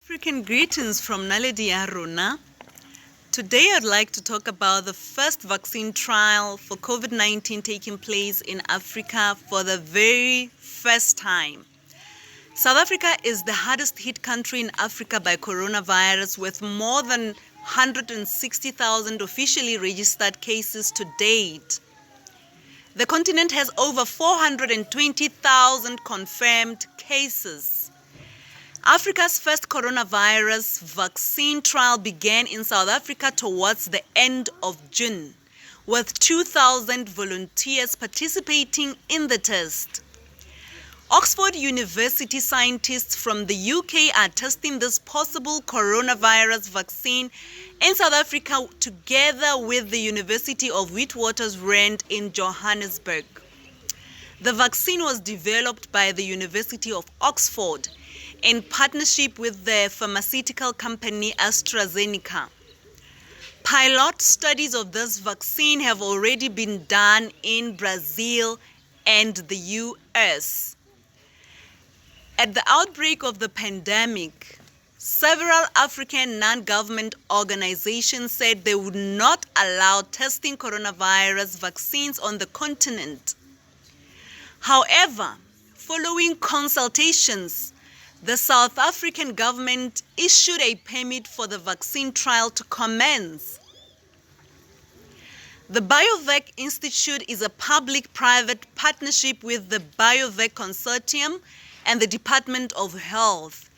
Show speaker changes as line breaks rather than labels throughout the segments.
African greetings from Naledi Aruna. Today I'd like to talk about the first vaccine trial for COVID-19 taking place in Africa for the very first time. South Africa is the hardest hit country in Africa by coronavirus, with more than 160,000 officially registered cases to date. The continent has over 420,000 confirmed cases. Africa's first coronavirus vaccine trial began in South Africa towards the end of June, with 2,000 volunteers participating in the test. Oxford University scientists from the UK are testing this possible coronavirus vaccine in South Africa together with the University of Witwatersrand in Johannesburg. The vaccine was developed by the University of Oxford in partnership with the pharmaceutical company AstraZeneca. Pilot studies of this vaccine have already been done in Brazil and the US. At the outbreak of the pandemic, several African non-government organizations said they would not allow testing coronavirus vaccines on the continent. However, following consultations, the South African government issued a permit for the vaccine trial to commence. The BioVac Institute is a public-private partnership with the BioVac Consortium and the Department of Health,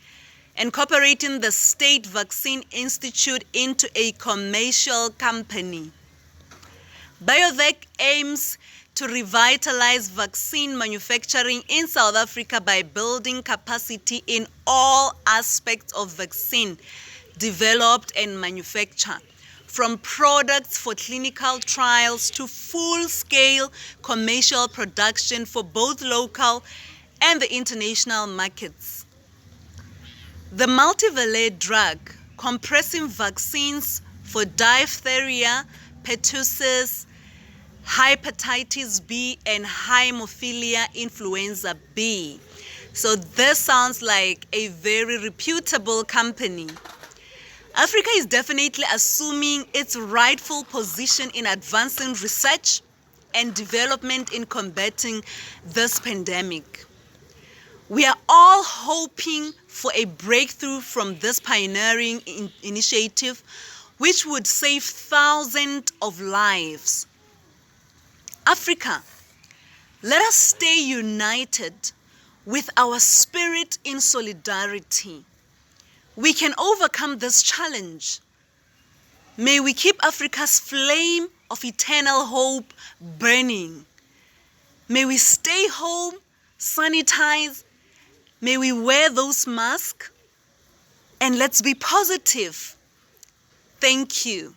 incorporating the State Vaccine Institute into a commercial company. BioVac aims to revitalize vaccine manufacturing in South Africa by building capacity in all aspects of vaccine developed and manufactured, from products for clinical trials to full-scale commercial production for both local and the international markets. The multivalent drug compressing vaccines for diphtheria, pertussis, hepatitis B, and hemophilia influenza B. So this sounds like a very reputable company. Africa is definitely assuming its rightful position in advancing research and development in combating this pandemic. We are all hoping for a breakthrough from this pioneering initiative, which would save thousands of lives. Africa, let us stay united with our spirit in solidarity. We can overcome this challenge. May we keep Africa's flame of eternal hope burning. May we stay home, sanitize. May we wear those masks, and let's be positive. Thank you.